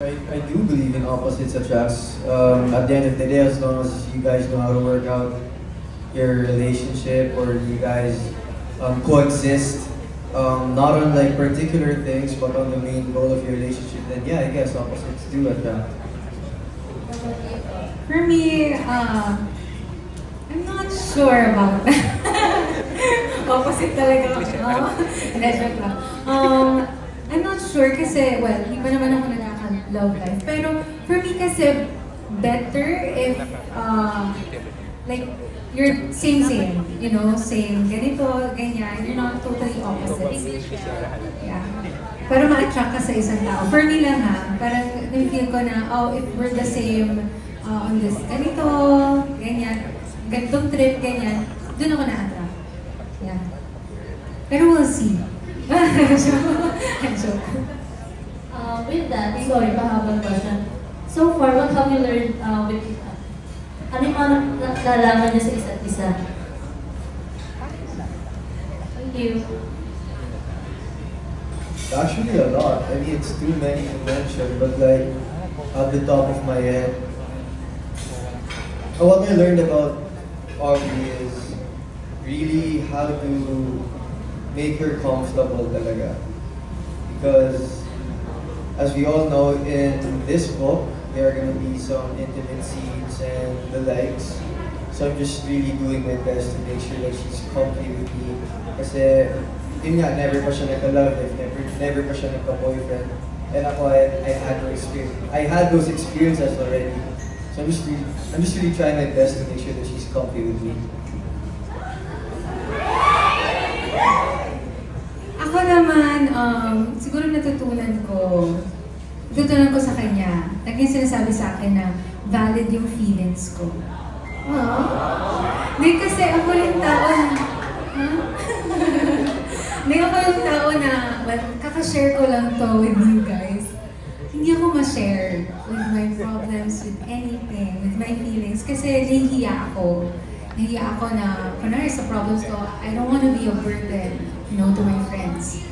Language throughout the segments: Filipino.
I do believe in opposites attracts. At the end of the day, as long as you guys know how to work out your relationship or you guys coexist, not on like particular things, but on the main goal of your relationship, then yeah, I guess opposites do attract. For me, I'm not sure about that. Opposite talaga ako. Hindi, joke lang. I'm not sure kasi, well, hindi pa naman ako nagkaka-love life. Pero for me kasi, better if, like, you're same, you know, same, ganito, ganyan, you're not totally opposite. Yeah. Pero ma-attract ka sa isang tao. For me lang ha, parang na-feel ko na, oh, if we're the same on this, ganito, ganyan, ganitong trip, ganyan, dun ako na-attract. Yeah. Pero we'll see. With that, sorry, mahabang question. So far, what have you learned with ano yung mga nalaman niyo sa isa't isa? Thank you. Actually, a lot. I mean, it's too many to mention, but like at the top of my head, what I learned about Aubrey is really how to make her comfortable talaga. Because as we all know, in this book, there are going to be some intimate scenes and the likes. So I'm just really doing my best to make sure that she's comfy with me. Kasi, yun nga, never pa siya nagka-love life, never pa siya nagka-boyfriend. And ako, I had those experiences already. So I'm just really trying my best to make sure that she's comfy with me. Ako naman, siguro natutunan ko sa kanya. Naging sinasabi sa akin na valid yung feelings ko. Hindi kasi ako yung tao na, Hindi ako yung tao na, well, kakashare ko lang to with you guys. Hindi ako ma-share with my problems, with anything, with my feelings. Kasi nahihiya ako. Nahihiya ako na, kunwari sa problems ko, I don't want to be a burden, you know, to my friends.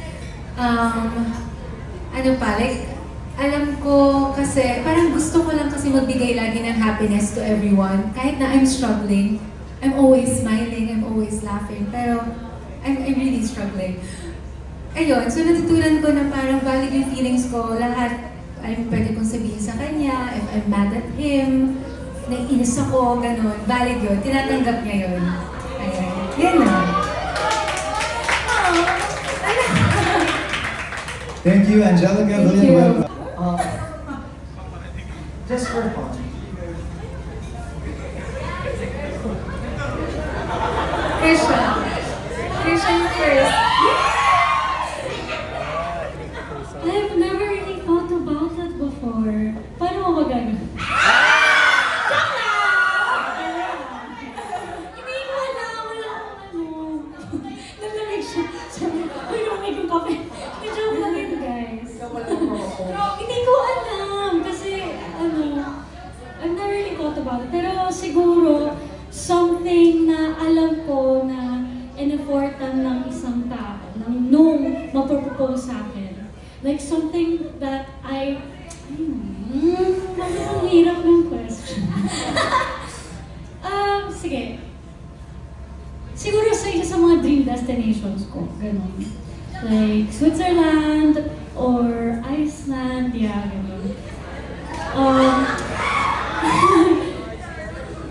Ano pa, like, alam ko kasi, parang gusto ko lang kasi magbigay lagi ng happiness to everyone. Kahit na I'm struggling, I'm always smiling, I'm always laughing, pero I'm really struggling. Ayun, so natutunan ko na parang valid yung feelings ko, lahat ay pwede kong sabihin sa kanya, if I'm mad at him, naiinis ako, ganun, valid yun, tinatanggap niya yun. Ayan, yan na. Thank you, Angelica. Thank you. Just for fun. Krisha first. I've never really thought about that before. Paano mo magagawin? Hindi ko alam, wala akong ano. Naglamig siya. Sabi, uy, lumamig yung kape. Joke lang yun, guys. Hindi ko alam, kasi, I've never really thought about it. Pero siguro, something na alam ko na in-effortan ng isang tao, nung mapropose sa akin. Like something that bakit ang hirap ng question? Sige. Siguro sa isa sa mga dream destinations ko, ganun. Like Switzerland or Iceland, yeah, ganun.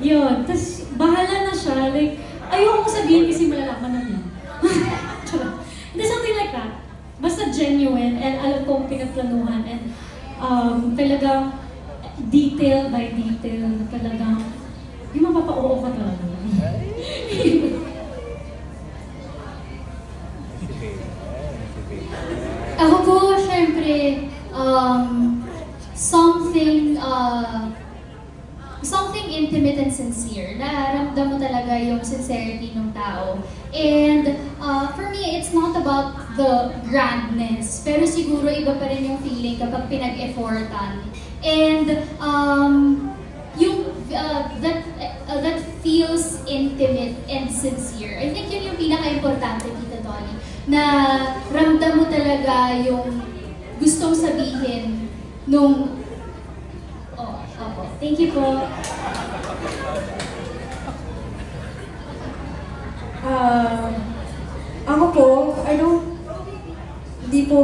Yun, tas bahala na siya, like, ayoko sabihin kasi malalaman na niya. Hindi, something like that. Basta genuine and alam kong pinaplanuhan and talagang detail by detail, talagang yung mapapa-oo ka talaga. Ako po, syempre, something intimate and sincere. Nararamdam mo talaga yung sincerity ng tao. And for me, it's not about the grandness. Pero siguro iba pa rin yung feeling kapag pinag-effortan. And that feels intimate and sincere. I think yun yung pinaka-importante, Tita Tony. Na ramdam mo talaga yung gustong sabihin nung Opo. Thank you po. Ako po, hindi po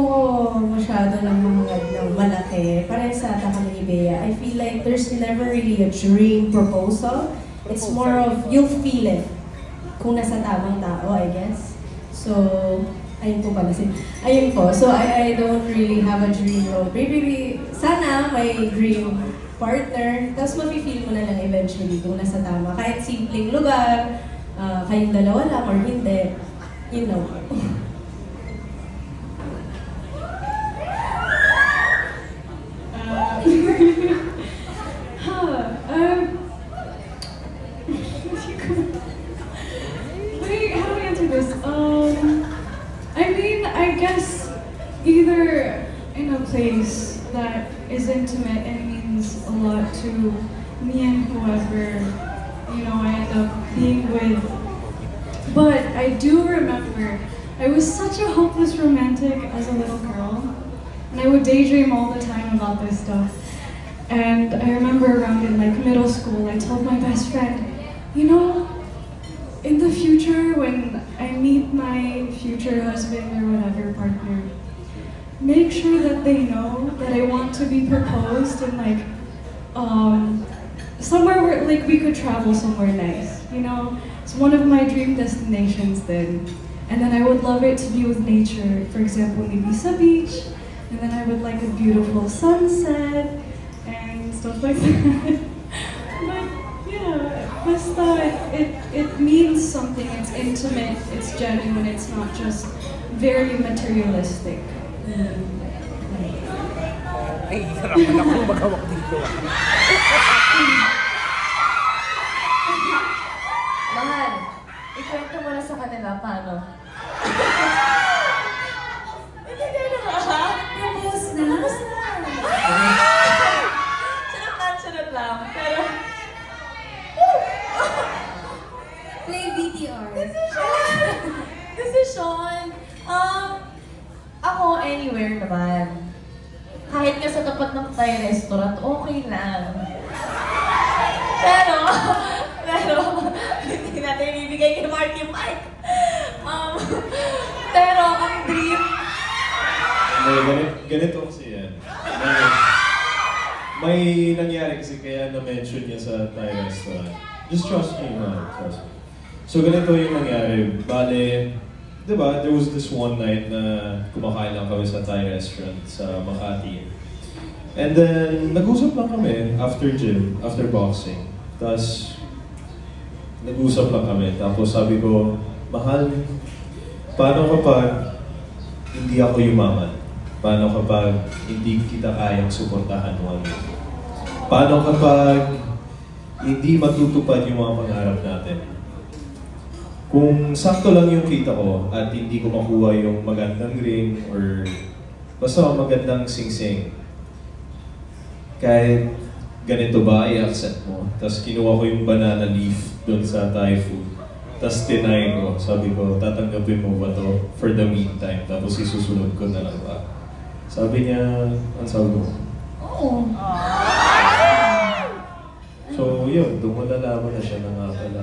masyado ng mga malaki. Parang sa kami ni Bea, I feel like there's never really a dream proposal. It's more of, you'll feel it kung nasa tamang tao, I guess. So, ayun po pala ayun po. So, I don't really have a dream role. Maybe, sana may dream partner, tapos mafe-feel mo na lang eventually kung nasa tama. Kahit simpleng lugar, kayong dalawa lang or hindi, you know. Wait, how do I answer this? I mean, I guess either in a place that is intimate and means a lot to me and whoever, you know, I end up being with. But I do remember I was such a hopeless romantic as a little girl, and I would daydream all the time about this stuff. And I remember around in like middle school, I told my best friend, you know, in the future when I meet my future husband or whatever partner, make sure that they know that I want to be proposed in like somewhere where like we could travel somewhere nice, you know? It's one of my dream destinations then. And then I would love it to be with nature, for example, maybe some beach, and then I would like a beautiful sunset and stuff like that. But yeah, basta it means something, it's intimate, it's genuine, it's not just very materialistic. Ay, hirapan ako magawak dito. Mahal, ikwento mo na sa kanila paano. Hindi ka na ba? Tapos na? Tapos na. Sunod lang. Pero, Play VTR. Decision. Ako anywhere naman. Kahit nga sa tapat ng Thai restaurant, okay lang. Pero, hindi natin ibibigay kay Mark yung mic. Pero, ang dream, Ganito kasi yan. May nangyari kasi kaya na-mention niya sa Thai restaurant. Just trust me, man. Trust me. So ganito yung nangyari. Bale, di ba, there was this one night na kumakain lang kami sa Thai restaurant sa Makati. And then, nag-usap lang kami after gym, after boxing. Tapos, nag-usap lang kami. Tapos sabi ko, mahal, paano kapag hindi ako yumaman? Paano kapag hindi kita kayang suportahan mo? Paano kapag hindi matutupad yung mga pangarap natin? Kung sakto lang yung kita ko at hindi ko makuha yung magandang ring or basta magandang sing-sing, kahit ganito ba i-accept mo? Tapos kinuha ko yung banana leaf doon sa Thai food. Tapos tinay ko, sabi ko, tatanggapin mo ba to for the meantime? Tapos isusunod ko na lang ba? Sabi niya, ang sabi mo? oo. So yun, doon mo nalaman na siya na nga pala.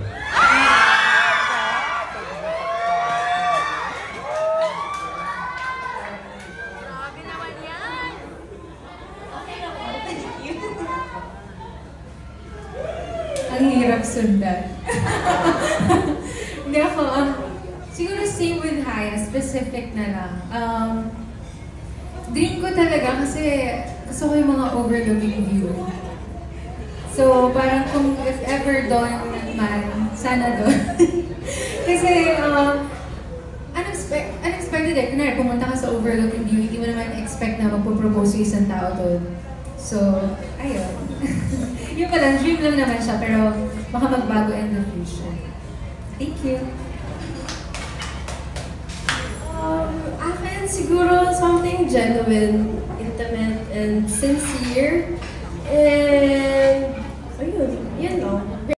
Ang hirap sundan. Hindi ako, siguro same with Haya, specific na lang. Dream ko talaga kasi gusto ko yung mga overlooking view. So parang kung if ever doon man, sana doon. Kasi unexpected eh. Kunwari, pumunta ka sa overlooking view, hindi mo naman expect na magpo-propose yung isang tao doon. So, ayun. Yun pa lang, dream lang naman siya, pero baka magbago in the future. Thank you. Akin siguro something genuine, intimate, and sincere. And, ayun, yun no.